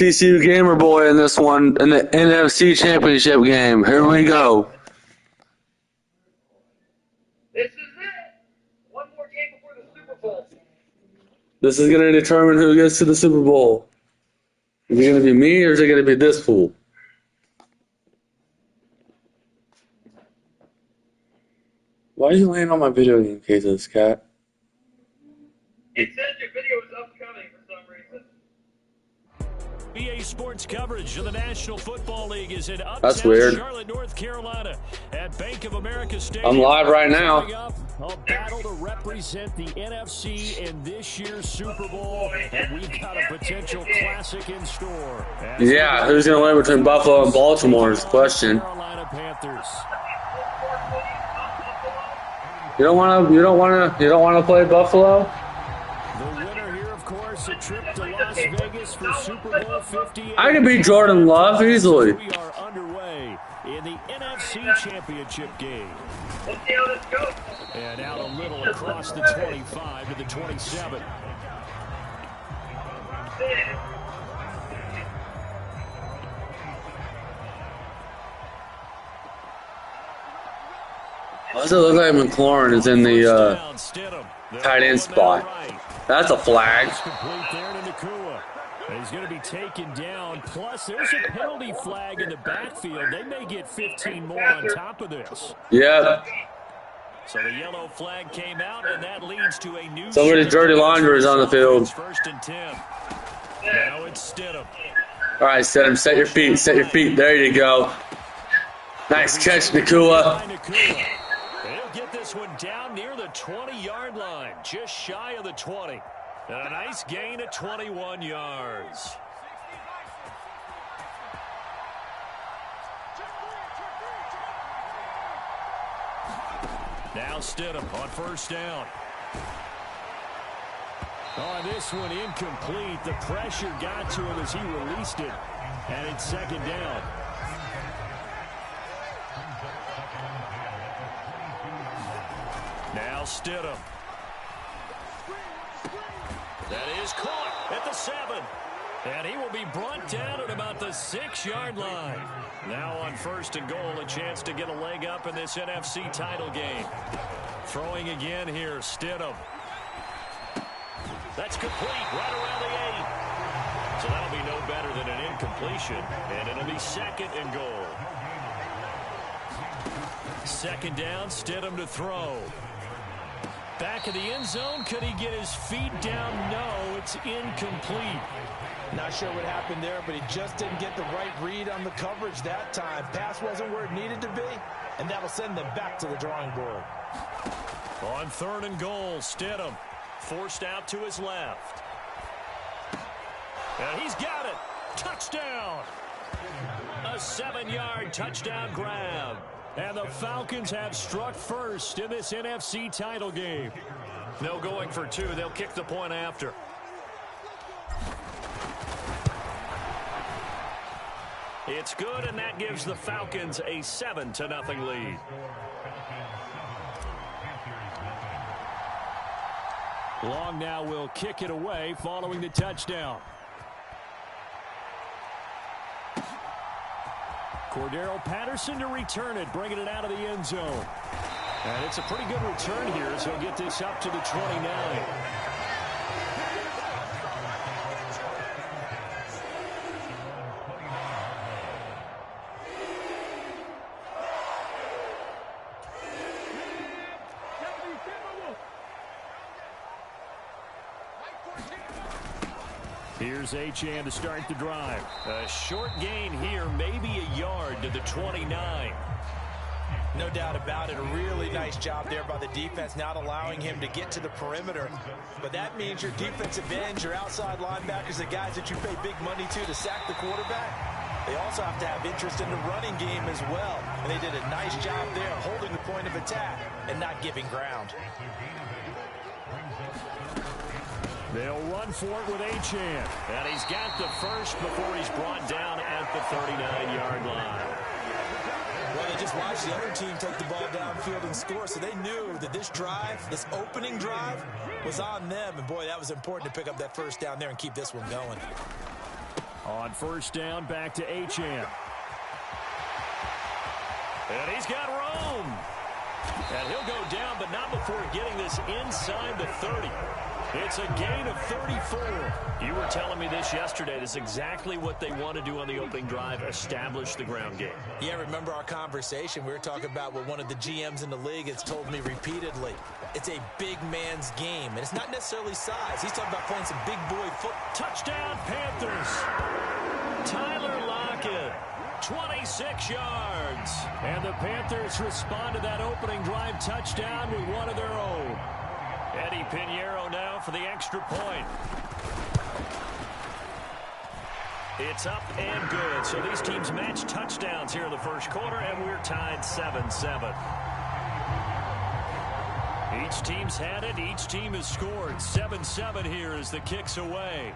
TCU Gamer Boy in this one, in the NFC Championship game. Here we go. This is it. One more game before the Super Bowl. This is going to determine who gets to the Super Bowl. Is it going to be me or is it going to be this fool? Why are you laying on my video game cases, cat? It says your video is upcoming for some reason. EA Sports coverage of the National Football League is in uptown That's weird. Charlotte, North Carolina at Bank of America Stadium. I'm live right now. A battle to represent the NFC in this year's Super Bowl, and we've got a potential classic in store. Yeah, who's going to win between Buffalo and Baltimore is the question. Carolina Panthers. You don't want to play Buffalo? The winner here, of course, a trip to Las Vegas for Super Bowl 58. I can beat Jordan Love easily. We are underway in the NFC Championship game. Let's see how this goes. And out a little across the 25 to the 27. Why does it look like McLaurin is in the tight end spot? That's a flag. He's going to be taken down. Plus, there's a penalty flag in the backfield. They may get 15 more on top of this. Yep. So the yellow flag came out, and that leads to a new. Somebody's dirty laundry is on the field. First and 10. Now it's Stidham. All right, Stidham, set your feet. Set your feet. There you go. Nice catch, Nakua. They'll get this one down near the 20-yard line, just shy of the 20. And a nice gain of 21 yards. Now Stidham on first down. On this one, incomplete. The pressure got to him as he released it. And it's second down. Now Stidham. That is caught at the 7. And he will be brought down at about the 6-yard line. Now on first and goal, a chance to get a leg up in this NFC title game. Throwing again here, Stidham. That's complete right around the 8. So that'll be no better than an incompletion. And it'll be second and goal. Second down, Stidham to throw. Back of the end zone. Could he get his feet down? No, it's incomplete. Not sure what happened there, but he just didn't get the right read on the coverage that time. Pass wasn't where it needed to be, and that'll send them back to the drawing board. On third and goal, Stidham forced out to his left. And he's got it. Touchdown. A 7-yard touchdown grab. And the Falcons have struck first in this NFC title game. No going for two. They'll kick the point after. It's good, and that gives the Falcons a 7-0 lead. Long now will kick it away following the touchdown. Cordero Patterson to return it, bringing it out of the end zone. And it's a pretty good return here, so he'll get this up to the 29. Here's Achane to start the drive. A short gain here, maybe a yard to the 29. No doubt about it. A really nice job there by the defense, not allowing him to get to the perimeter. But that means your defensive ends, your outside linebackers, the guys that you pay big money to sack the quarterback, they also have to have interest in the running game as well. And they did a nice job there, holding the point of attack and not giving ground. They'll run for it with Achane. And he's got the first before he's brought down at the 39-yard line. Well, they just watched the other team take the ball downfield and score, so they knew that this drive, this opening drive, was on them. And, boy, that was important to pick up that first down there and keep this one going. On first down, back to Achane. And he's got room. And he'll go down, but not before getting this inside the 30. It's a gain of 34. You were telling me this yesterday. This is exactly what they want to do on the opening drive, establish the ground game. Yeah, remember our conversation. We were talking about what one of the GMs in the league has told me repeatedly. It's a big man's game, and it's not necessarily size. He's talking about playing some big boy football. Touchdown, Panthers. Tyler Lockett, 26 yards. And the Panthers respond to that opening drive touchdown with one of their own. Eddie Pinheiro now for the extra point. It's up and good. So these teams match touchdowns here in the first quarter, and we're tied 7-7. Each team's had it. Each team has scored. 7-7 here as the kick's away.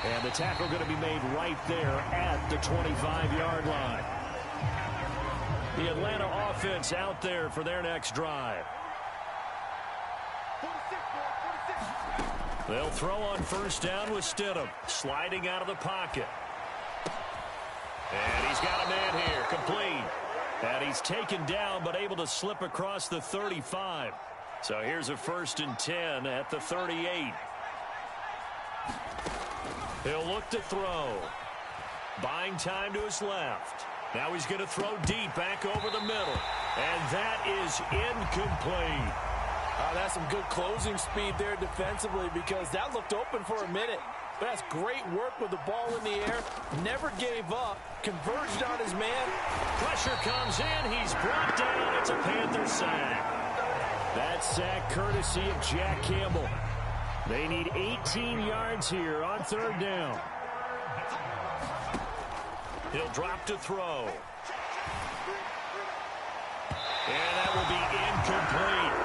And the tackle going to be made right there at the 25-yard line. The Atlanta offense out there for their next drive. They'll throw on first down with Stidham, sliding out of the pocket. And he's got a man here, complete. And he's taken down, but able to slip across the 35. So here's a 1st and 10 at the 38. He'll look to throw. Buying time to his left. Now he's going to throw deep back over the middle. And that is incomplete. That's some good closing speed there defensively, because that looked open for a minute. But that's great work with the ball in the air. Never gave up. Converged on his man. Pressure comes in. He's brought down. It's a Panther sack. That sack courtesy of Jack Campbell. They need 18 yards here on 3rd down. He'll drop to throw. And that will be incomplete.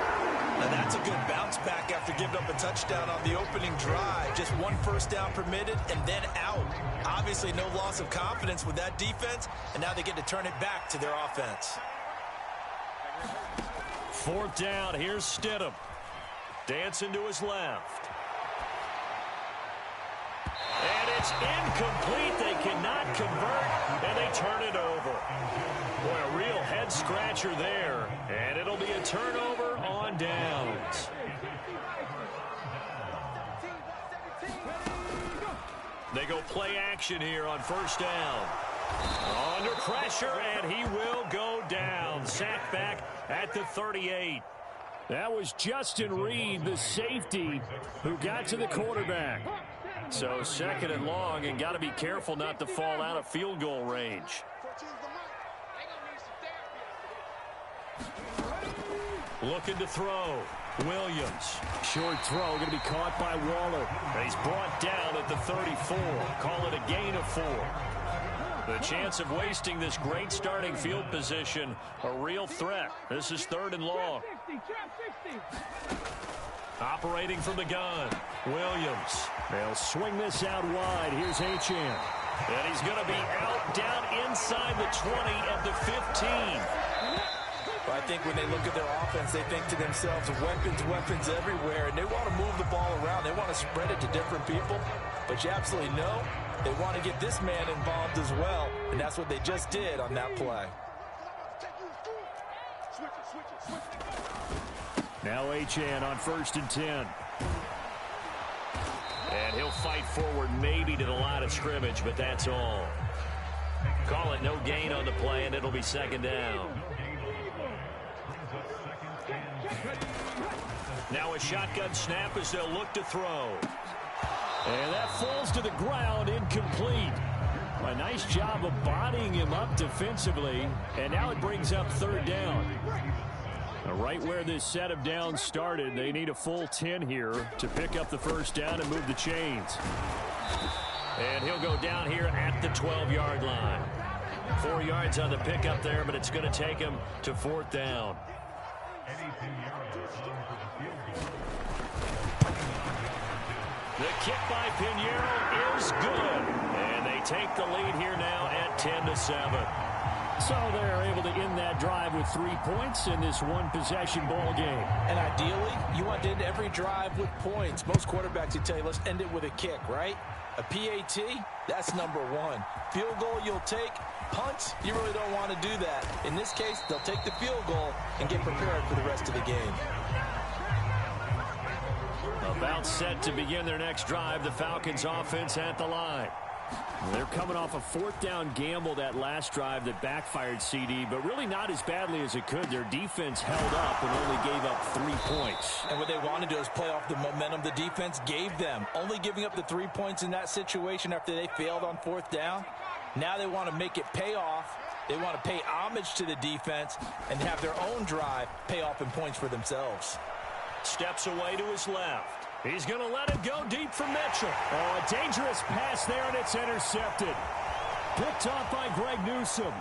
And that's a good bounce back after giving up a touchdown on the opening drive. Just 1 first down permitted and then out. Obviously no loss of confidence with that defense, and now they get to turn it back to their offense. 4th down, here's Stidham. Dancing to his left. And it's incomplete. They cannot convert, and they turn it over. Boy, a real head-scratcher there. And it'll be a turnover on downs. They go play action here on first down. Under pressure, and he will go down. Sacked back at the 38. That was Justin Reed, the safety, who got to the quarterback. So 2nd and long, and got to be careful not to fall out of field goal range. Looking to throw. Williams. Short throw going to be caught by Waller. And he's brought down at the 34. Call it a gain of 4. The chance of wasting this great starting field position, a real threat. This is 3rd and long. Operating from the gun. Williams. They'll swing this out wide. Here's Achane. And he's going to be out down inside the 20 at the 15. I think when they look at their offense, they think to themselves, weapons everywhere, and they want to move the ball around. They want to spread it to different people, but you absolutely know they want to get this man involved as well, and that's what they just did on that play. Now Achane on 1st and 10. And he'll fight forward maybe to the line of scrimmage, but that's all. Call it no gain on the play, and it'll be 2nd down. Now a shotgun snap as they'll look to throw. And that falls to the ground, incomplete. A nice job of bodying him up defensively. And now it brings up 3rd down. Right where this set of downs started, they need a full 10 here to pick up the first down and move the chains. And he'll go down here at the 12-yard line. 4 yards on the pickup there, but it's going to take him to 4th down. The kick by Pinheiro is good. And they take the lead here now at 10-7. So they're able to end that drive with 3 points in this one-possession ball game. And ideally, you want to end every drive with points. Most quarterbacks would tell you, let's end it with a kick, right? A PAT, that's number one. Field goal you'll take. Punts, you really don't want to do that. In this case, they'll take the field goal and get prepared for the rest of the game. About set to begin their next drive, the Falcons offense at the line. They're coming off a fourth down gamble that last drive that backfired, CD, but really not as badly as it could. Their defense held up and only gave up 3 points. And what they want to do is play off the momentum the defense gave them. Only giving up the 3 points in that situation after they failed on fourth down. Now they want to make it pay off. They want to pay homage to the defense and have their own drive pay off in points for themselves. Steps away to his left. He's going to let it go deep for Mitchell. Oh, a dangerous pass there, and it's intercepted. Picked off by Greg Newsome.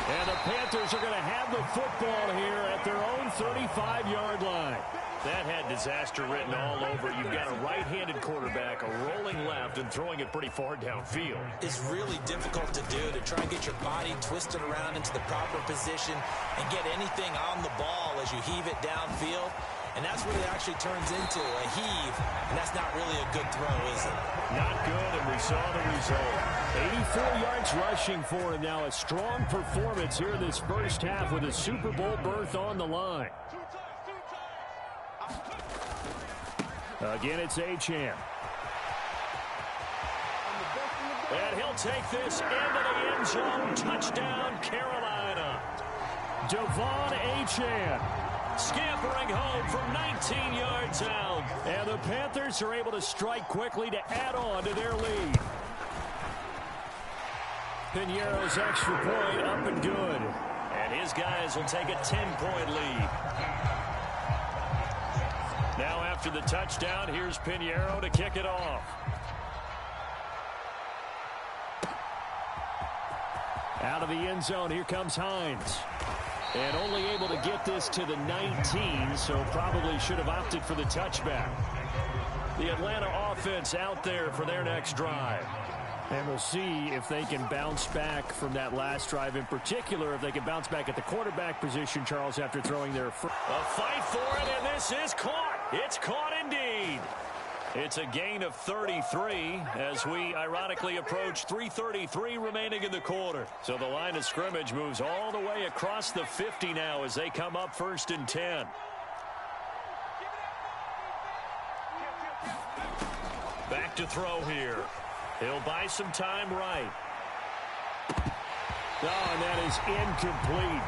And the Panthers are going to have the football here at their own 35-yard line. That had disaster written all over it. You've got a right-handed quarterback, a rolling left, and throwing it pretty far downfield. It's really difficult to do, to try and get your body twisted around into the proper position and get anything on the ball as you heave it downfield. And that's what it actually turns into, a heave. And that's not really a good throw, is it? Not good, and we saw the result. 84 yards rushing for him now. A strong performance here in this first half with a Super Bowl berth on the line. Again, it's Achane. And he'll take this into the end zone. Touchdown, Carolina. Devon Achane scampering home from 19 yards out. And the Panthers are able to strike quickly to add on to their lead. Piñeiro's extra point up and good. And his guys will take a 10-point lead. Now after the touchdown, here's Piñeiro to kick it off. Out of the end zone, here comes Hines. And only able to get this to the 19, so probably should have opted for the touchback. The Atlanta offense out there for their next drive. And we'll see if they can bounce back from that last drive, in particular, if they can bounce back at the quarterback position, Charles, after throwing their first. A fight for it, and this is caught. It's caught indeed. It's a gain of 33 as we ironically approach 3:33 remaining in the quarter. So the line of scrimmage moves all the way across the 50 now as they come up 1st and 10. Back to throw here. He'll buy some time right. Oh, and that is incomplete.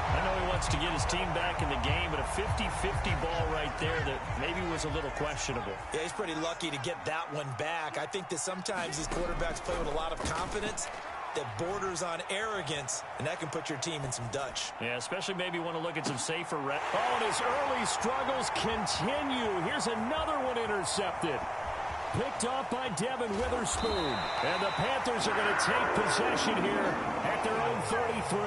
I know he wants to get his team back in the game, but a 50-50 ball right there that maybe was a little questionable. Yeah, he's pretty lucky to get that one back. I think that sometimes these quarterbacks play with a lot of confidence that borders on arrogance, and that can put your team in some Dutch. Yeah, especially maybe want to look at some safer reps. Oh, and his early struggles continue. Here's another one intercepted. Picked off by Devin Witherspoon. And the Panthers are going to take possession here at their own 33.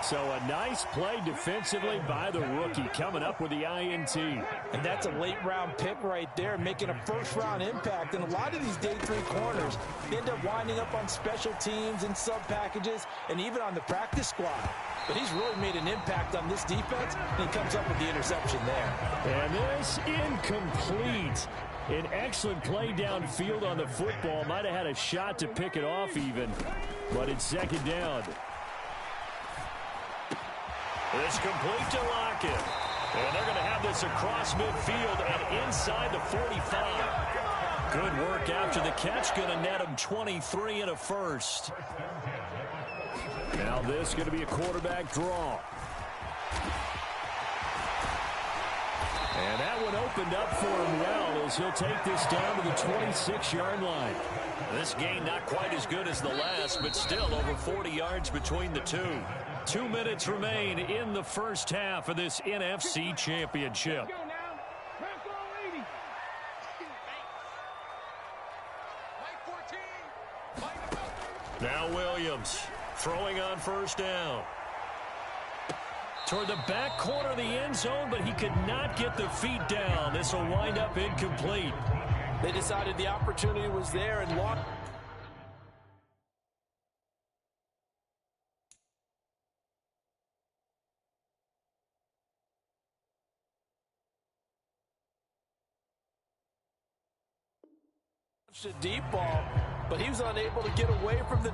So a nice play defensively by the rookie coming up with the INT. And that's a late-round pick right there, making a first-round impact. And a lot of these day three corners end up winding up on special teams and sub-packages and even on the practice squad. But he's really made an impact on this defense, and he comes up with the interception there. And this incomplete. An excellent play downfield on the football. Might have had a shot to pick it off even, but it's 2nd down. It's complete to Lockett. And they're going to have this across midfield and inside the 45. Good work after the catch. Going to net him 23 and a first. Now this is going to be a quarterback draw. And that one opened up for him well as he'll take this down to the 26-yard line. This gain not quite as good as the last, but still over 40 yards between the two. 2 minutes remain in the first half of this NFC Championship. Now Williams throwing on 1st down. Toward the back corner of the end zone, but he could not get the feet down. This will wind up incomplete. They decided the opportunity was there and lost. A deep ball, but he was unable to get away from the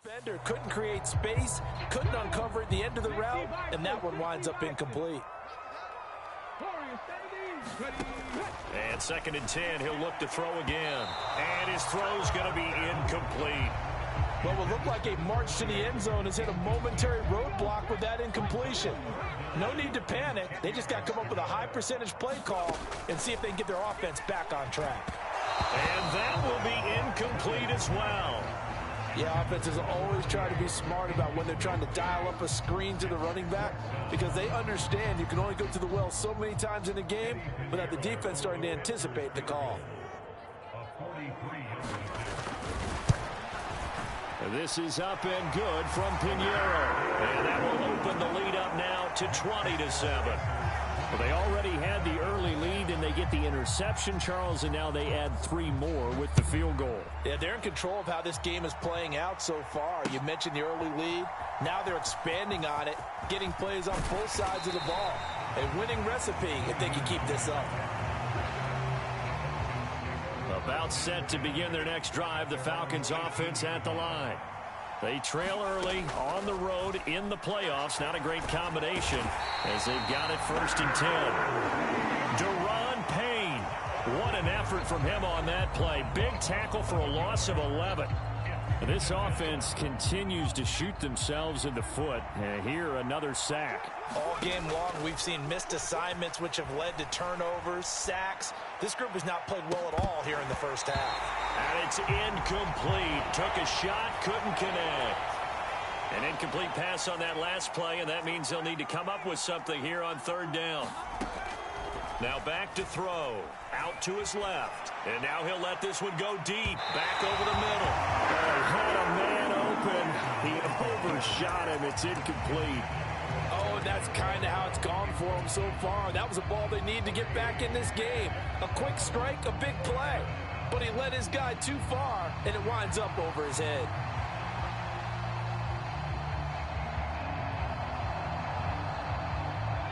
defender. Couldn't create space, couldn't uncover at the end of the route, and that one winds up incomplete. And 2nd and 10, he'll look to throw again. And his throw's going to be incomplete. What will look like a march to the end zone has hit a momentary roadblock with that incompletion. No need to panic. They just got to come up with a high percentage play call and see if they can get their offense back on track. And that will be incomplete as well. Yeah, offenses always try to be smart about when they're trying to dial up a screen to the running back because they understand you can only go to the well so many times in a game without the defense starting to anticipate the call. This is up and good from Pinheiro. And that will open the lead up now to 20-7. Well, they already had the early lead, and they get the interception, Charles, and now they add 3 more with the field goal. Yeah, they're in control of how this game is playing out so far. You mentioned the early lead. Now they're expanding on it, getting plays on both sides of the ball. A winning recipe if they can keep this up. About set to begin their next drive, the Falcons offense at the line. They trail early on the road in the playoffs. Not a great combination as they've got it 1st and 10. Deron Payne. What an effort from him on that play. Big tackle for a loss of 11. This offense continues to shoot themselves in the foot. And here, another sack. All game long, we've seen missed assignments, which have led to turnovers, sacks. This group has not played well at all here in the first half. And it's incomplete. Took a shot, couldn't connect. An incomplete pass on that last play, and that means they'll need to come up with something here on 3rd down. Now back to throw. Out to his left. And now he'll let this one go deep. Back over the middle. Oh, had a man open. He overshot him. It's incomplete. Oh, and that's kind of how it's gone for them so far. That was a ball they need to get back in this game. A quick strike, a big play. But he led his guy too far, and it winds up over his head.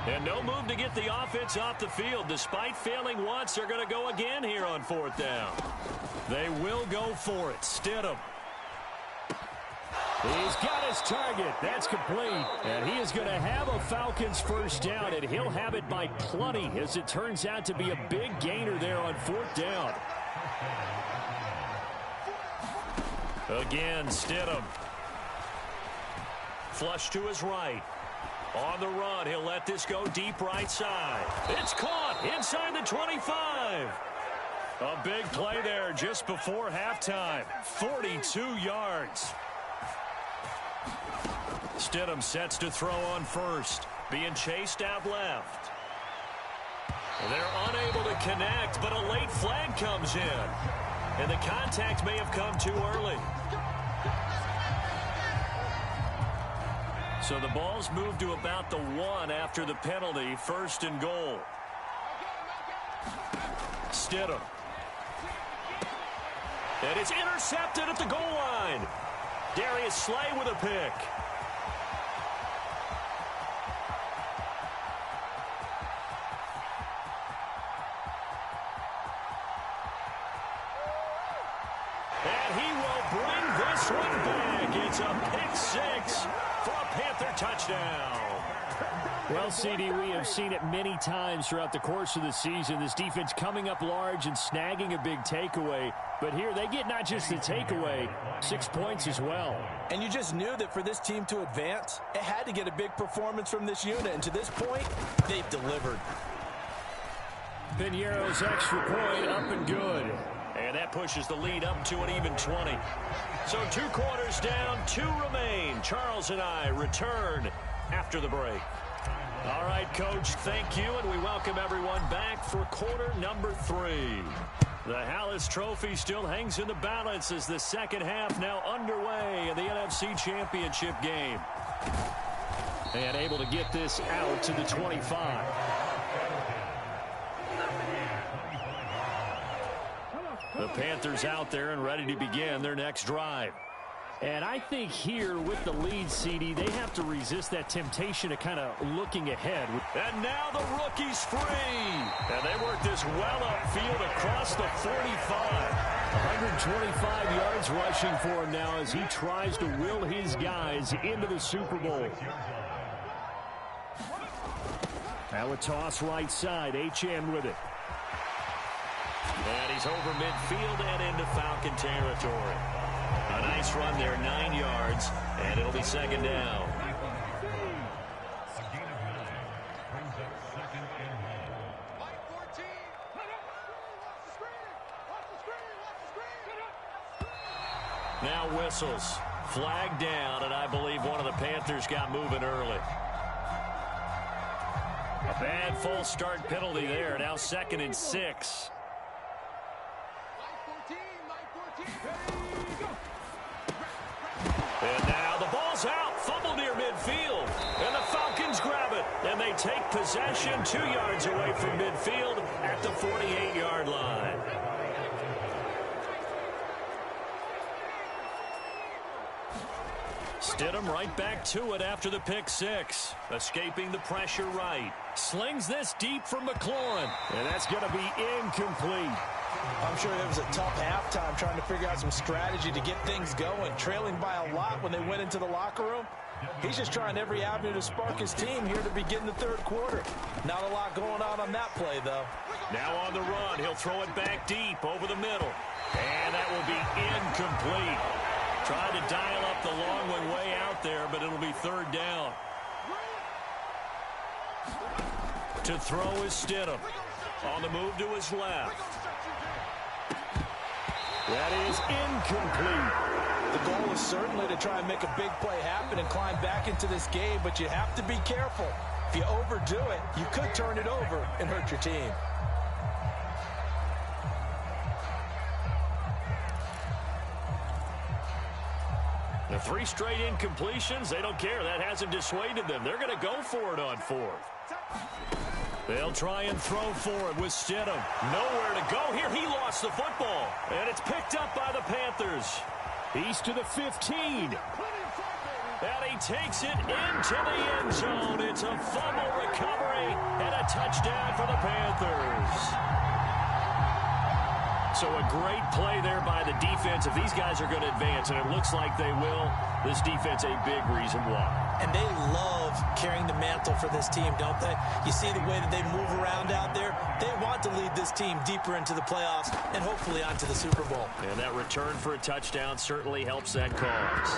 And no move to get the offense off the field. Despite failing once, they're going to go again here on 4th down. They will go for it. Stidham. He's got his target. That's complete. And he is going to have a Falcons 1st down, and he'll have it by plenty as it turns out to be a big gainer there on 4th down. Again, Stidham. Flush to his right. On the run, he'll let this go deep right side. It's caught inside the 25. A big play there just before halftime. 42 yards. Stidham sets to throw on 1st. Being chased out left. They're unable to connect, but a late flag comes in. And the contact may have come too early. So the ball's moved to about the 1 after the penalty. 1st and goal. Stidham. And it's intercepted at the goal line. Darius Slay with a pick. And he will bring this one back. It's a pick 6 for a Panther touchdown. Well, CD, we have seen it many times throughout the course of the season. This defense coming up large and snagging a big takeaway. But here they get not just the takeaway, 6 points as well. And you just knew that for this team to advance, it had to get a big performance from this unit. And to this point, they've delivered. Pinheiro's extra point up and good. And that pushes the lead up to an even 20. So 2 quarters down, 2 remain. Charles and I return after the break. All right, Coach, thank you, and we welcome everyone back for quarter number 3. The Hallis Trophy still hangs in the balance as the second half now underway in the NFC Championship game. And able to get this out to the 25. The Panthers out there and ready to begin their next drive. And I think here with the lead, CD, they have to resist that temptation of kind of looking ahead. And now the rookie's free. And they work this well upfield across the 45. 125 yards rushing for him now as he tries to will his guys into the Super Bowl. Now a toss right side. HM with it. And he's over midfield and into Falcon territory. A nice run there, 9 yards, and it'll be second down. Now whistles. Flag down, and I believe one of the Panthers got moving early. A bad false start penalty there. Now 2nd and 6. And now the ball's out. Fumble near midfield. And the Falcons grab it. And they take possession 2 yards away from midfield at the 48-yard line. Stidham right back to it after the pick 6. Escaping the pressure right. Slings this deep from McLaurin. And that's going to be incomplete. I'm sure it was a tough halftime trying to figure out some strategy to get things going. Trailing by a lot when they went into the locker room. He's just trying every avenue to spark his team here to begin the third quarter. Not a lot going on that play, though. Now on the run. He'll throw it back deep over the middle. And that will be incomplete. Tried to dial up the long one way out there, but it'll be third down. To throw is Stidham. On the move to his left. That is incomplete. The goal is certainly to try and make a big play happen and climb back into this game, but you have to be careful. If you overdo it, you could turn it over and hurt your team. The 3 straight incompletions, they don't care. That hasn't dissuaded them. They're going to go for it on 4th. They'll try and throw for it with Stidham. Nowhere to go here. He lost the football. And it's picked up by the Panthers. He's to the 15. And he takes it into the end zone. It's a fumble recovery and a touchdown for the Panthers. So a great play there by the defense. If these guys are going to advance, and it looks like they will, this defense a big reason why. And they love carrying the mantle for this team, don't they? You see the way that they move around out there? They want to lead this team deeper into the playoffs and hopefully onto the Super Bowl. And that return for a touchdown certainly helps that cause.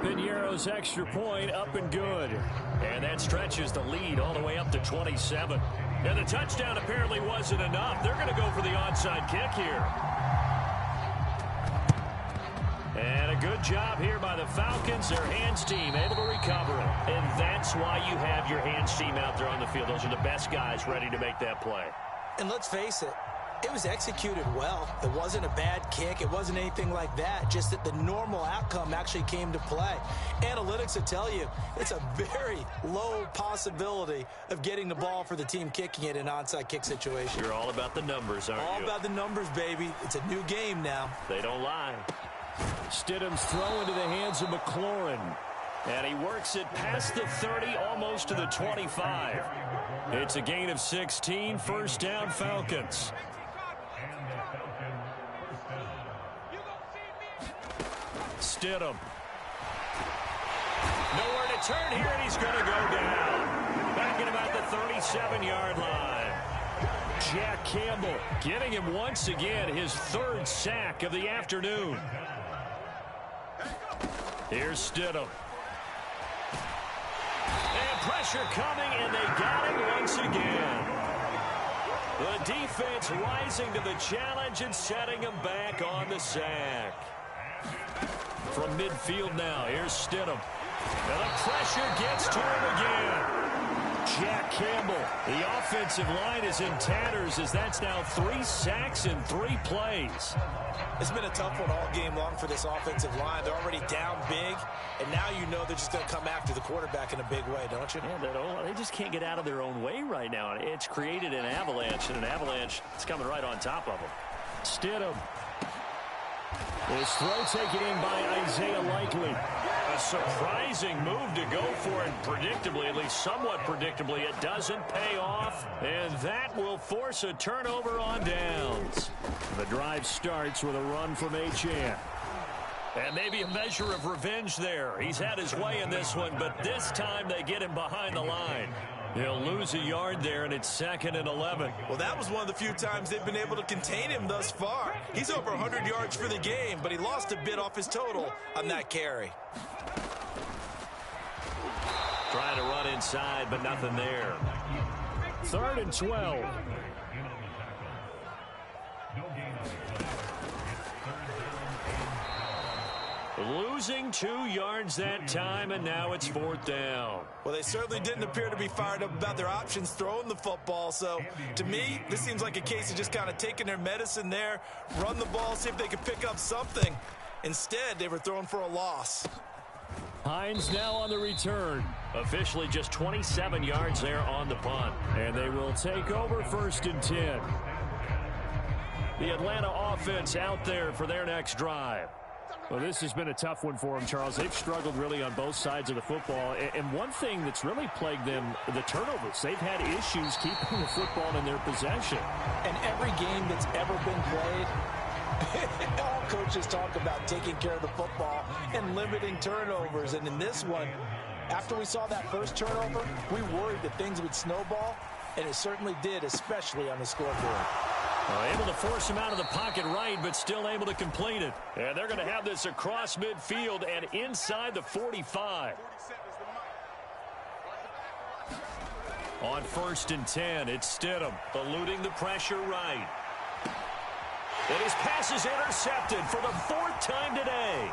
Piñeiro's extra point up and good. And that stretches the lead all the way up to 27. And the touchdown apparently wasn't enough. They're going to go for the onside kick here. And a good job here by the Falcons. Their hands team able to recover it. And that's why you have your hands team out there on the field. Those are the best guys ready to make that play. And let's face it, it was executed well. It wasn't a bad kick. It wasn't anything like that. Just that the normal outcome actually came to play. Analytics will tell you it's a very low possibility of getting the ball for the team kicking it in an onside kick situation. You're all about the numbers, aren't you? All about the numbers, baby. It's a new game now. They don't lie. Stidham's throw into the hands of McLaurin. And he works it past the 30, almost to the 25. It's a gain of 16, first down Falcons. Stidham. Nowhere to turn here, and he's going to go down. Back at about the 37-yard line. Jack Campbell getting him once again his 3rd sack of the afternoon. Here's Stidham. And pressure coming, and they got him once again. The defense rising to the challenge and setting him back on the sack. From midfield now, here's Stidham. And the pressure gets to him again. Jack Campbell, the offensive line is in tatters as that's now 3 sacks in 3 plays. It's been a tough one all game long for this offensive line. They're already down big, and now you know they're just going to come after the quarterback in a big way, don't you? Yeah, they just can't get out of their own way right now. It's created an avalanche, and an avalanche is coming right on top of them. Stidham. His throw taken in by Isaiah Likely. quickly. A surprising move to go for it. Predictably, at least somewhat predictably, it doesn't pay off. And that will force a turnover on downs. The drive starts with a run from Achane. And maybe a measure of revenge there. He's had his way in this one, but this time they get him behind the line. He'll lose a yard there, and it's 2nd and 11. Well, that was one of the few times they've been able to contain him thus far. He's over 100 yards for the game, but he lost a bit off his total on that carry. Trying to run inside, but nothing there. 3rd and 12. Losing 2 yards that time, and now it's 4th down. Well, they certainly didn't appear to be fired up about their options throwing the football. So, to me, this seems like a case of just kind of taking their medicine there, run the ball, see if they can pick up something. Instead, they were throwing for a loss. Hines now on the return. Officially just 27 yards there on the punt. And they will take over 1st and 10. The Atlanta offense out there for their next drive. Well, this has been a tough one for them, Charles. They've struggled really on both sides of the football. And one thing that's really plagued them, the turnovers. They've had issues keeping the football in their possession. And every game that's ever been played, all coaches talk about taking care of the football and limiting turnovers. And in this one, after we saw that first turnover, we worried that things would snowball, and it certainly did, especially on the scoreboard. Able to force him out of the pocket right, but still able to complete it. And they're going to have this across midfield and inside the 45. On 1st and 10, it's Stidham eluding the pressure right. And his pass is intercepted for the 4th time today.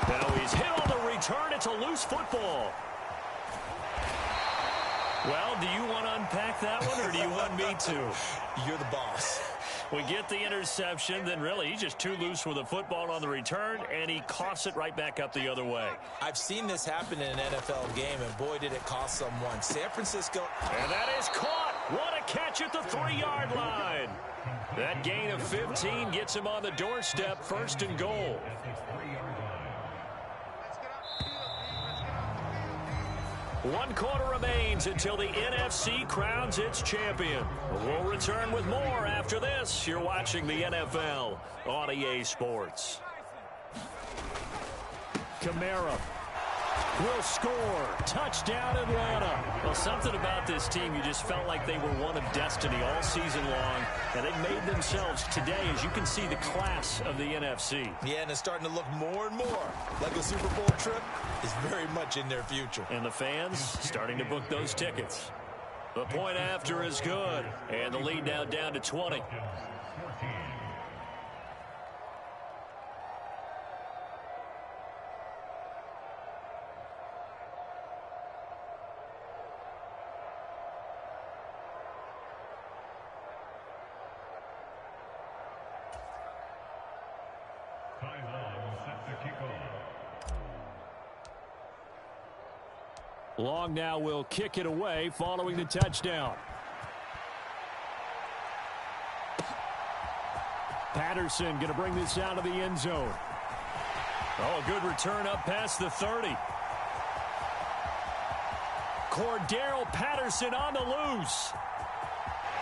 Now he's hit on the return. It's a loose football. Well, do you want to unpack that one, or do you want me to? You're the boss. We get the interception, then really he's just too loose with the football on the return, and he coughs it right back up the other way. I've seen this happen in an NFL game, and boy, did it cost someone. San Francisco. And that is caught. What a catch at the 3-yard line. That gain of 15 gets him on the doorstep, 1st and goal. One quarter remains until the NFC crowns its champion. We'll return with more after this. You're watching the NFL on EA Sports. Kamara will score. Touchdown, Atlanta. Well, something about this team, you just felt like they were one of destiny all season long, and they've made themselves today, as you can see, the class of the NFC. Yeah, and it's starting to look more and more like a Super Bowl trip is very much in their future. And the fans starting to book those tickets. The point after is good, and the lead now down to 20. Long now will kick it away following the touchdown. Patterson going to bring this out of the end zone. Oh, a good return up past the 30. Cordero Patterson on the loose.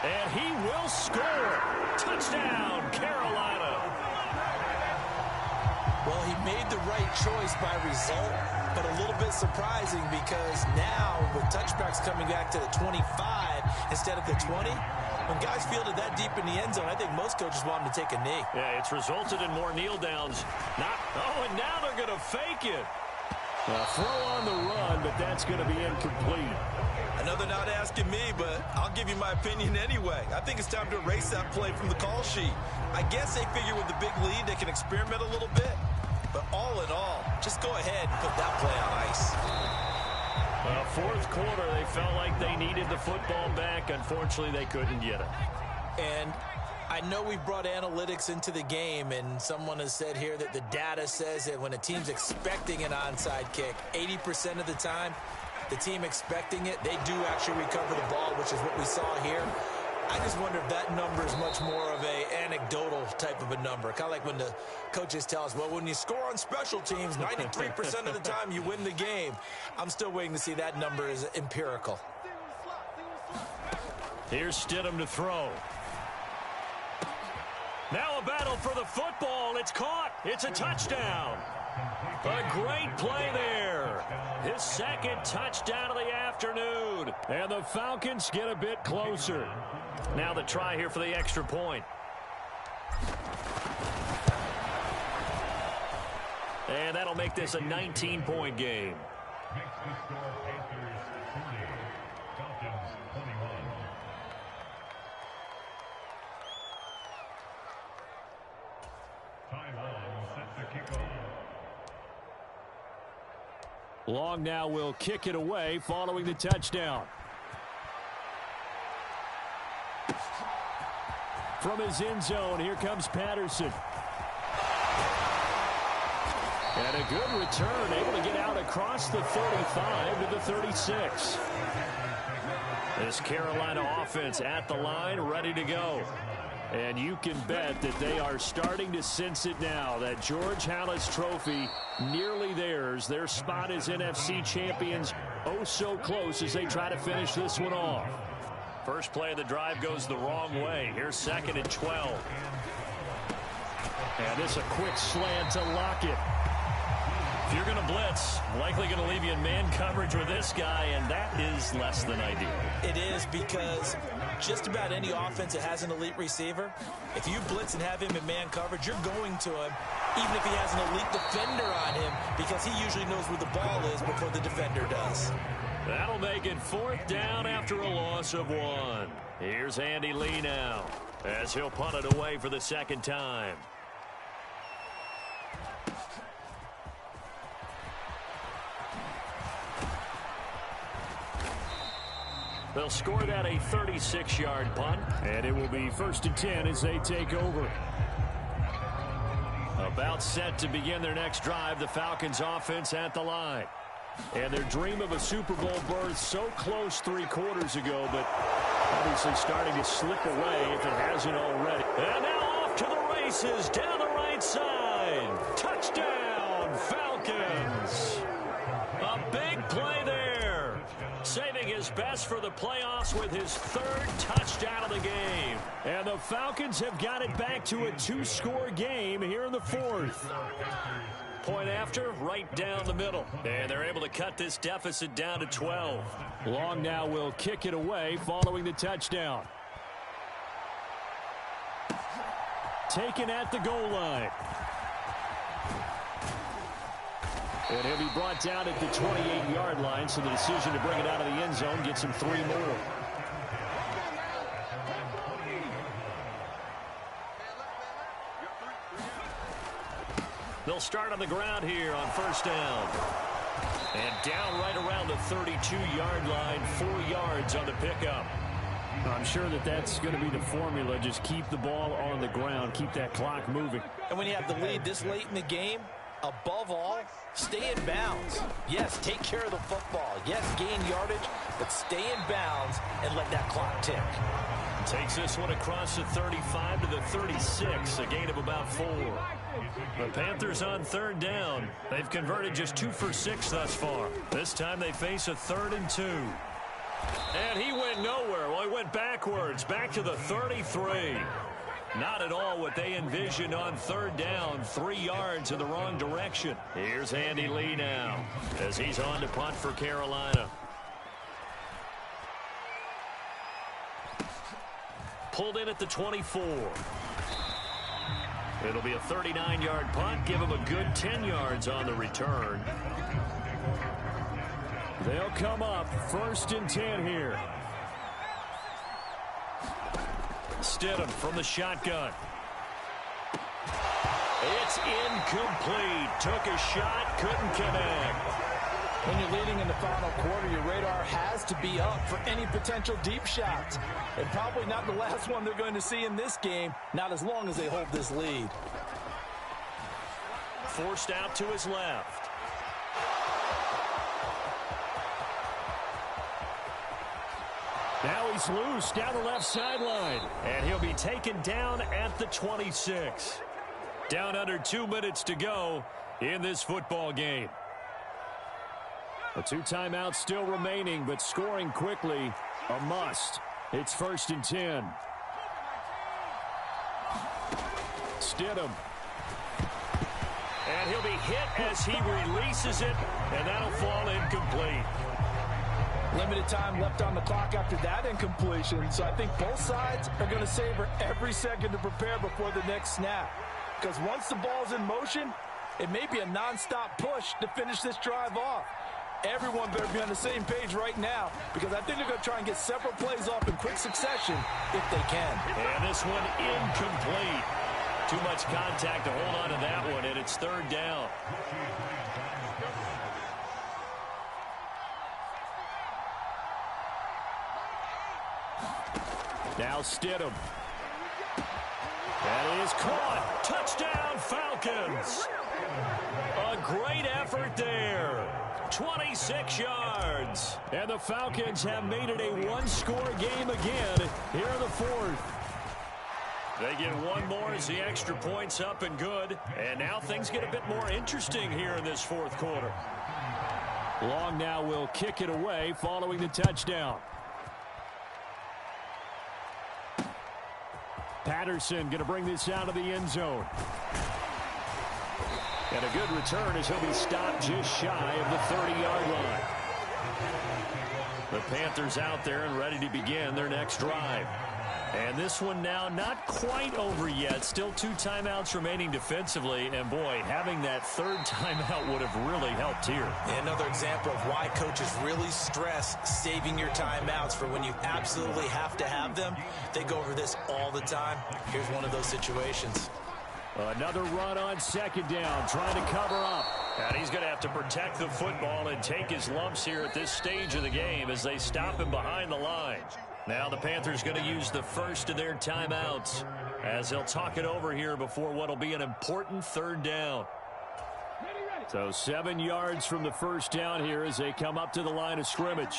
And he will score. Touchdown, Carolina. Well, he made the right choice by result, but a little bit surprising because now with touchbacks coming back to the 25 instead of the 20, when guys fielded that deep in the end zone, I think most coaches want them to take a knee. Yeah, it's resulted in more kneel downs. And now they're going to fake it. A throw on the run, but that's going to be incomplete. I know they're not asking me, but I'll give you my opinion anyway. I think it's time to erase that play from the call sheet. I guess they figure with the big lead they can experiment a little bit. But all in all, just go ahead and put that play on ice. Fourth quarter, they felt like they needed the football back. Unfortunately, they couldn't get it. And I know we've brought analytics into the game, and someone has said here that the data says that when a team's expecting an onside kick, 80% of the time, the team expecting it, they do actually recover the ball, which is what we saw here. I just wonder if that number is much more of a anecdotal type of a number. Kind of like when the coaches tell us, well, when you score on special teams, 93% of the time you win the game. I'm still waiting to see that number is empirical. Here's Stidham to throw. Now a battle for the football. It's caught. It's a touchdown. A great play there. His second touchdown of the afternoon. And the Falcons get a bit closer. Now the try here for the extra point. And that'll make this a 19-point game. Long now will kick it away following the touchdown. From his end zone, here comes Patterson. And a good return, able to get out across the 35 to the 36. This Carolina offense at the line, ready to go. And you can bet that they are starting to sense it now. That George Halas trophy nearly theirs. Their spot as NFC champions oh so close as they try to finish this one off. First play of the drive goes the wrong way. Here's 2nd and 12. And this a quick slant to Lockett. If you're going to blitz, likely going to leave you in man coverage with this guy, and that is less than ideal. It is, because just about any offense that has an elite receiver, if you blitz and have him in man coverage, you're going to him, even if he has an elite defender on him, because he usually knows where the ball is before the defender does. That'll make it 4th down after a loss of 1. Here's Andy Lee now, as he'll punt it away for the second time. They'll score that a 36-yard punt, and it will be 1st and 10 as they take over. About set to begin their next drive, the Falcons offense at the line. And their dream of a Super Bowl berth so close 3 quarters ago, but obviously starting to slip away if it hasn't already. And now off to the races down the right side. Touchdown, Falcons. A big play there. Saving his best for the playoffs with his 3rd touchdown of the game. And the Falcons have got it back to a 2-score game here in the 4th. Point after, right down the middle. And they're able to cut this deficit down to 12. Long now will kick it away following the touchdown. Taken at the goal line. And he'll be brought down at the 28-yard line, so the decision to bring it out of the end zone gets him 3 more. They'll start on the ground here on 1st down. And down right around the 32-yard line, 4 yards on the pickup. I'm sure that that's going to be the formula. Just keep the ball on the ground, keep that clock moving. And when you have the lead this late in the game, above all, stay in bounds. Yes, take care of the football. Yes, gain yardage, but stay in bounds and let that clock tick. Takes this one across the 35 to the 36, a gain of about 4. The Panthers on 3rd down. They've converted just 2 for 6 thus far. This time they face a 3rd and 2. And he went nowhere. Well, he went backwards, back to the 33. Not at all what they envisioned on 3rd down. 3 yards in the wrong direction. Here's Andy Lee now as he's on to punt for Carolina. Pulled in at the 24. It'll be a 39-yard punt. Give him a good 10 yards on the return. They'll come up 1st and 10 here. Stidham from the shotgun. It's incomplete. Took a shot, couldn't connect. When you're leading in the final quarter, your radar has to be up for any potential deep shots. And probably not the last one they're going to see in this game, not as long as they hold this lead. Forced out to his left. Now he's loose down the left sideline. And he'll be taken down at the 26. Down under 2 minutes to go in this football game. The 2 timeouts still remaining, but scoring quickly, a must. It's 1st and 10. Stidham. And he'll be hit as he releases it, and that'll fall incomplete. Limited time left on the clock after that incompletion, so I think both sides are going to savor every second to prepare before the next snap. Because once the ball's in motion, it may be a nonstop push to finish this drive off. Everyone better be on the same page right now, because I think they're going to try and get several plays off in quick succession if they can. And this one incomplete. Too much contact to hold on to that one, and it's 3rd down. Now Stidham. That is caught. Touchdown, Falcons. A great effort there. 26 yards. And the Falcons have made it a one-score game again here in the 4th. They get one more as the extra point's up and good. And now things get a bit more interesting here in this 4th quarter. Long now will kick it away following the touchdown. Patterson going to bring this out of the end zone. And a good return as he'll be stopped just shy of the 30-yard line. The Panthers out there and ready to begin their next drive. And this one now not quite over yet. Still 2 timeouts remaining defensively. And, boy, having that 3rd timeout would have really helped here. Another example of why coaches really stress saving your timeouts for when you absolutely have to have them. They go over this all the time. Here's one of those situations. Another run on 2nd down, trying to cover up. And he's going to have to protect the football and take his lumps here at this stage of the game as they stop him behind the line. Now the Panthers going to use the first of their timeouts as they'll talk it over here before what will be an important 3rd down. So 7 yards from the first down here as they come up to the line of scrimmage.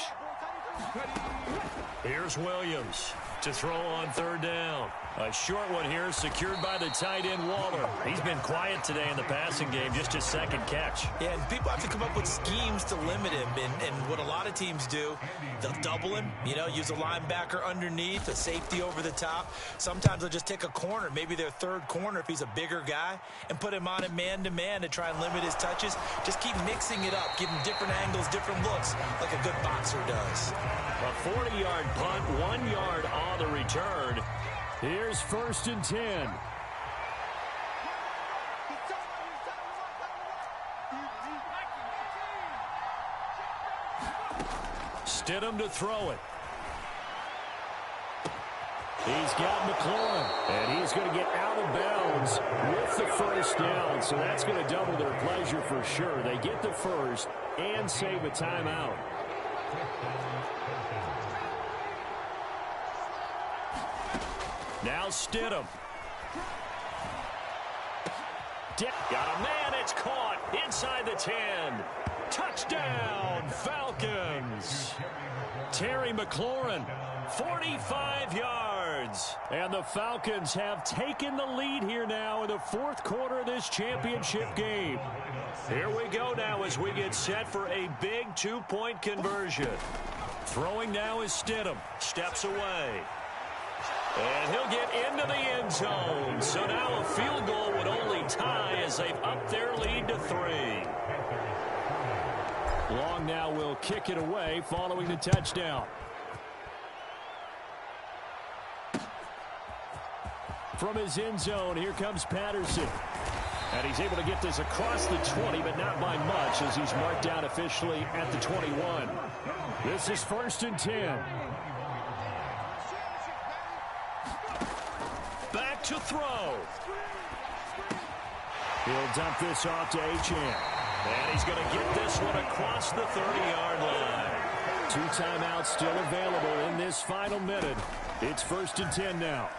Here's Williams to throw on 3rd down. A short one here secured by the tight end Waller. He's been quiet today in the passing game, just his 2nd catch. Yeah, and people have to come up with schemes to limit him. And what a lot of teams do, they'll double him, use a linebacker underneath, a safety over the top. Sometimes they'll just take a corner, maybe their 3rd corner if he's a bigger guy, and put him on a man-to-man to try and limit his touches. Just keep mixing it up, give him different angles, different looks, like a good boxer does. A 40-yard punt, 1 yard on the return. Here's 1st and 10. Stidham to throw it. He's got McLaurin, and he's going to get out of bounds with the 1st down, so that's going to double their pleasure for sure. They get the 1st and save a timeout. Now Stidham. Got a man, it's caught inside the 10. Touchdown, Falcons. Terry McLaurin, 45 yards. And the Falcons have taken the lead here now in the 4th quarter of this championship game. Here we go now as we get set for a big 2-point conversion. Throwing now is Stidham. Steps away. And he'll get into the end zone. So now a field goal would only tie as they've upped their lead to 3. Long now will kick it away following the touchdown. From his end zone, here comes Patterson. And he's able to get this across the 20, but not by much as he's marked down officially at the 21. This is 1st and 10. Back to throw. He'll dump this off to Achane. And he's going to get this one across the 30-yard line. 2 timeouts still available in this final minute. It's 1st and 10 now.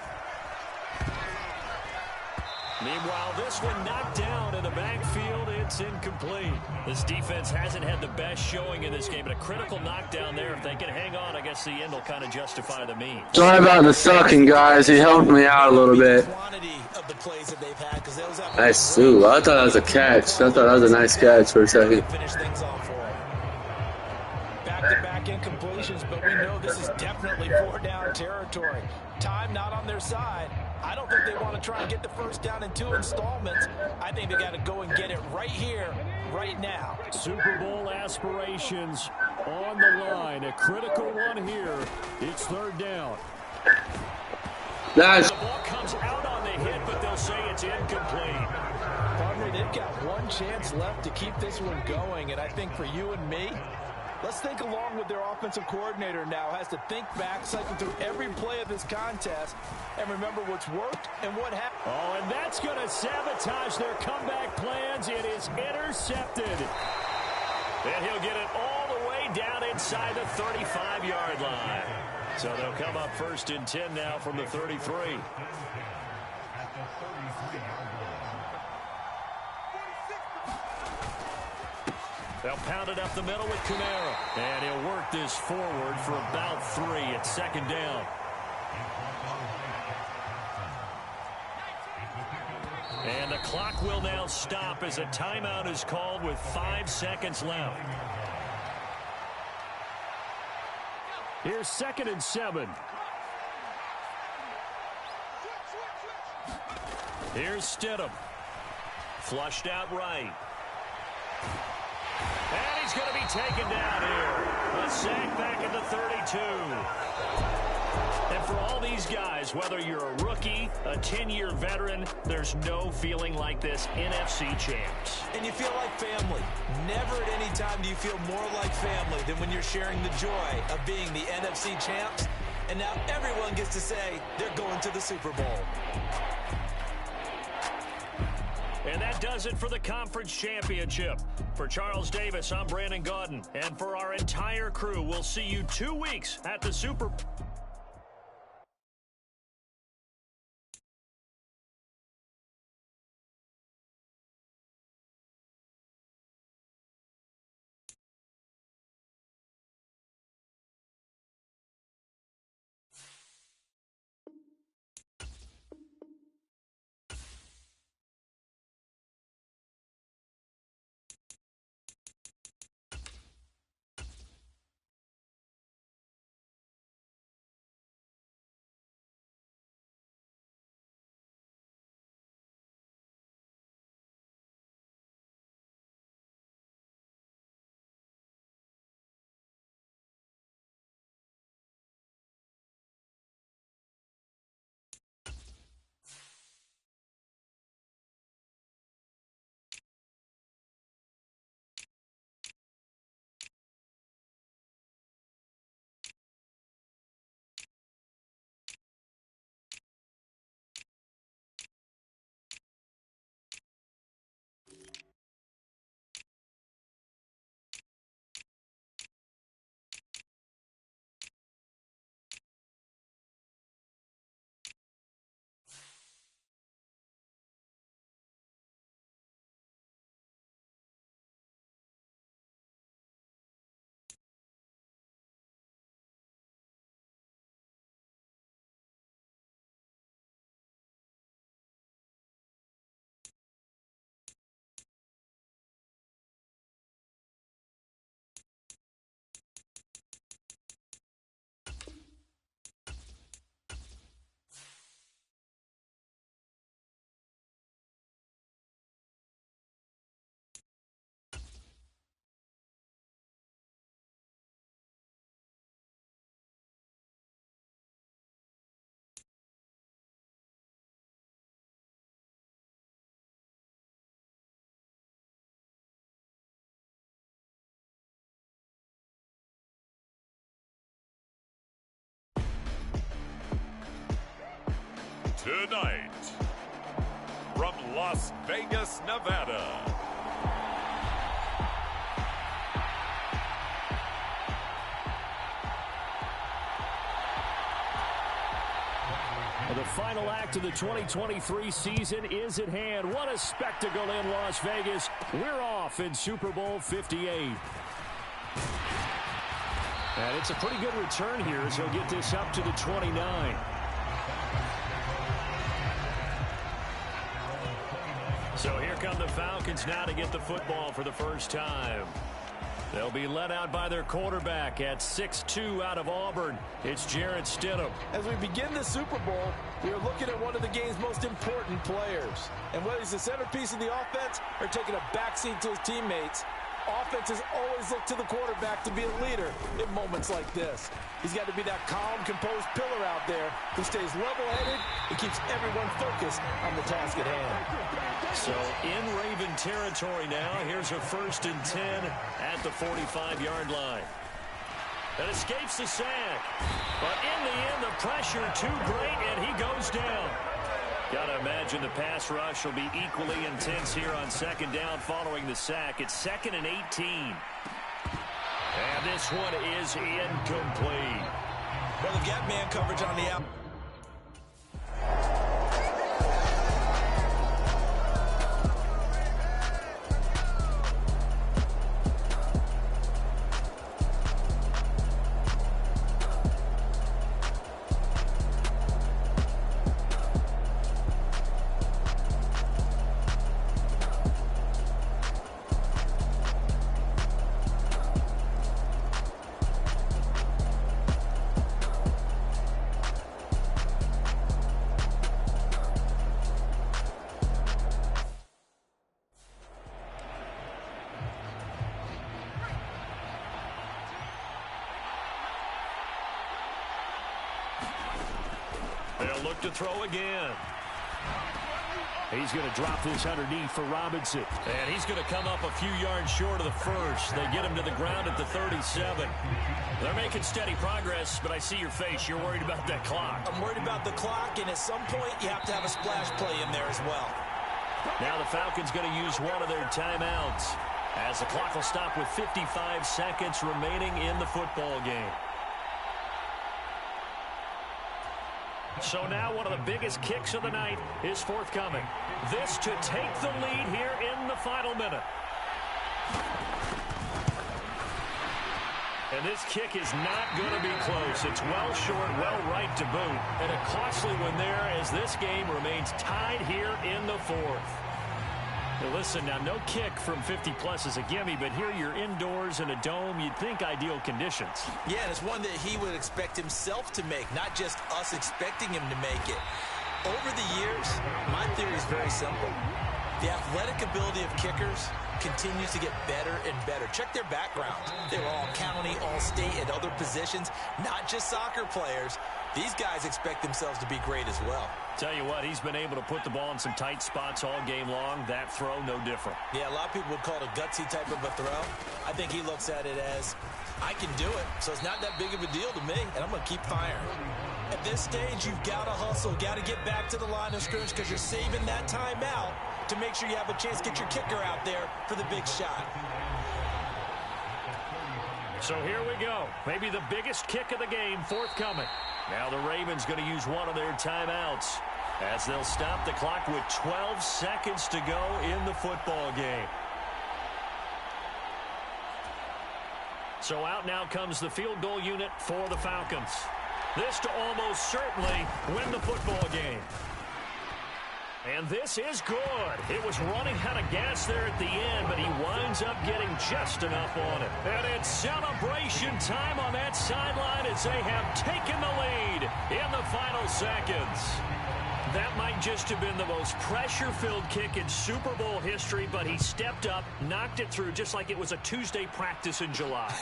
Meanwhile, this one knocked down in the backfield. It's incomplete. This defense hasn't had the best showing in this game, but a critical knockdown there. If they can hang on, I guess the end will kind of justify the means. Sorry about the sucking, guys. He helped me out a little bit. Nice Sue. I thought that was a catch. I thought that was a nice catch for a second. Back-to-back incompletions, but we know this is definitely 4-down territory. Time not on their side. I don't think they want to try and get the first down in 2 installments. I think they got to go and get it right here, right now. Super Bowl aspirations on the line. A critical one here. It's 3rd down. Nice. The ball comes out on the hit, but they'll say it's incomplete. Partner, they've got one chance left to keep this one going, and I think for you and me, let's think along with their offensive coordinator now. Has to think back, cycle through every play of this contest, and remember what's worked and what happened. Oh, and that's going to sabotage their comeback plans. It is intercepted. And he'll get it all the way down inside the 35-yard line. So they'll come up 1st and 10 now from the 33. They'll pound it up the middle with Kamara. And he'll work this forward for about 3 at 2nd down. And the clock will now stop as a timeout is called with 5 seconds left. Here's 2nd and 7. Here's Stidham. Flushed out right. And he's going to be taken down here. A sack back at the 32. And for all these guys, whether you're a rookie, a 10-year veteran, there's no feeling like this NFC champs. And you feel like family. Never at any time do you feel more like family than when you're sharing the joy of being the NFC champs. And now everyone gets to say they're going to the Super Bowl. And that does it for the conference championship. For Charles Davis, I'm Brandon Gaudin. And for our entire crew, we'll see you 2 weeks at the Super Bowl. Tonight, from Las Vegas, Nevada, the The final act of the 2023 season is at hand. What a spectacle in Las Vegas. We're off in Super Bowl 58. And it's a pretty good return here as he'll get this up to the 29. So here come the Falcons now to get the football for the first time. They'll be led out by their quarterback at 6'2" out of Auburn. It's Jarrett Stidham. As we begin the Super Bowl, we are looking at one of the game's most important players. And whether he's the centerpiece of the offense or taking a backseat to his teammates, offenses always look to the quarterback to be a leader in moments like this. He's got to be that calm, composed pillar out there who stays level-headed and keeps everyone focused on the task at hand. So in Raven territory now, here's a 1st and 10 at the 45-yard line. That escapes the sack. But in the end, the pressure too great, and he goes down. Got to imagine the pass rush will be equally intense here on 2nd down following the sack. It's 2nd and 18. And this one is incomplete. Well, they've got man coverage on the out. They'll look to throw again. He's going to drop this underneath for Robinson. And he's going to come up a few yards short of the first. They get him to the ground at the 37. They're making steady progress, but I see your face. You're worried about that clock. I'm worried about the clock, and at some point, you have to have a splash play in there as well. Now the Falcons going to use one of their timeouts as the clock will stop with 55 seconds remaining in the football game. So now one of the biggest kicks of the night is forthcoming. This to take the lead here in the final minute. And this kick is not going to be close. It's well short, well right to boot. And a costly one there as this game remains tied here in the fourth. Now listen, now no kick from 50-plus is a gimme, but here you're indoors in a dome. You'd think ideal conditions. Yeah, and it's one that he would expect himself to make, not just us expecting him to make it. Over the years, my theory is very simple. The athletic ability of kickers continues to get better and better. Check their background. They were all county, all state, and other positions, not just soccer players. These guys expect themselves to be great as well. Tell you what, he's been able to put the ball in some tight spots all game long. That throw, no different. Yeah, a lot of people would call it a gutsy type of a throw. I think he looks at it as, I can do it, so it's not that big of a deal to me, and I'm going to keep firing. At this stage, you've got to hustle, got to get back to the line of scrimmage because you're saving that timeout to make sure you have a chance to get your kicker out there for the big shot. So here we go. Maybe the biggest kick of the game forthcoming. Now the Ravens going to use one of their timeouts as they'll stop the clock with 12 seconds to go in the football game. So out now comes the field goal unit for the Falcons. This to almost certainly win the football game. And this is good. It was running out of gas there at the end, but he winds up getting just enough on it. And it's celebration time on that sideline as they have taken the lead in the final seconds. That might just have been the most pressure-filled kick in Super Bowl history, but he stepped up, knocked it through just like it was a Tuesday practice in July.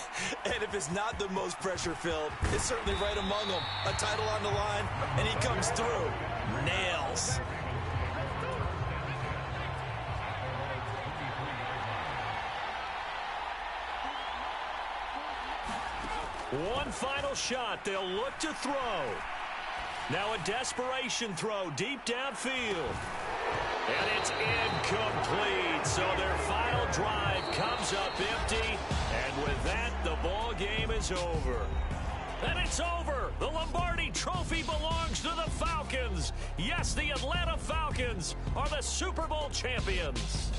And if it's not the most pressure-filled, it's certainly right among them. A title on the line, and he comes through. Nails. One final shot. They'll look to throw. Now a desperation throw deep downfield. And it's incomplete. So their final drive comes up empty. And with that, the ball game is over. And it's over. The Lombardi Trophy belongs to the Falcons. Yes, the Atlanta Falcons are the Super Bowl champions.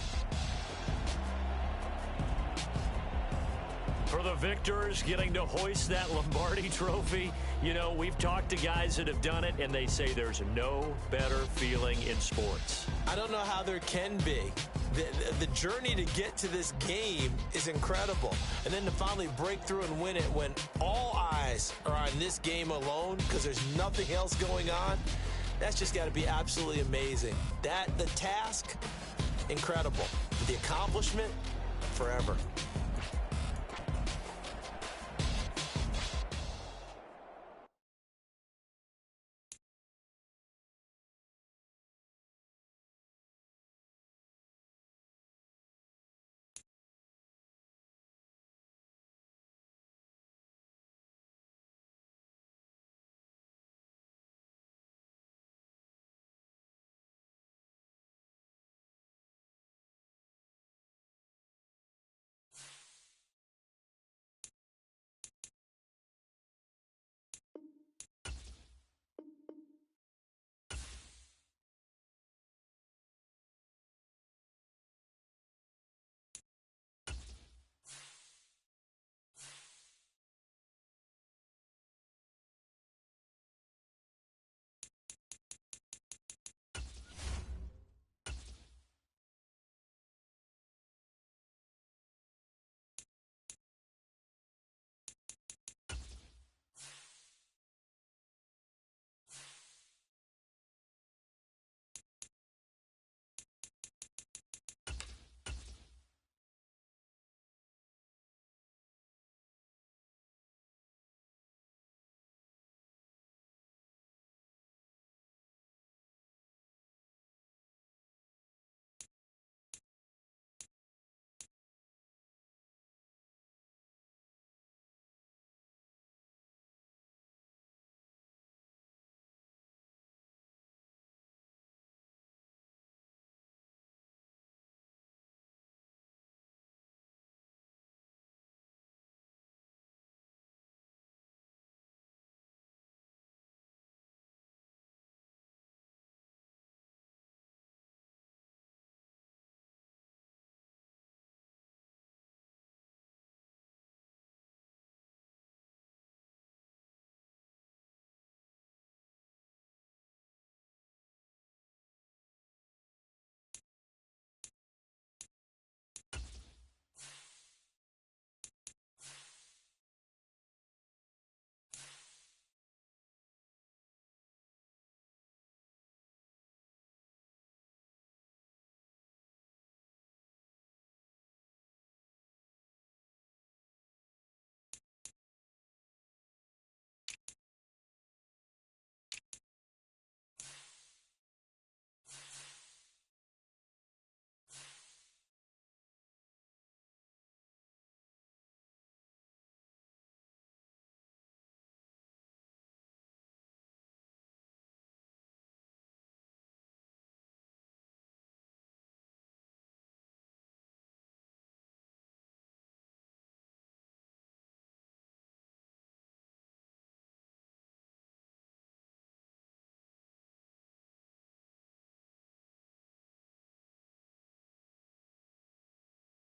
For the victors getting to hoist that Lombardi Trophy, you know, we've talked to guys that have done it, and they say there's no better feeling in sports. I don't know how there can be. The journey to get to this game is incredible. And then to finally break through and win it when all eyes are on this game alone because there's nothing else going on, that's just got to be absolutely amazing. The task, incredible. The accomplishment, forever.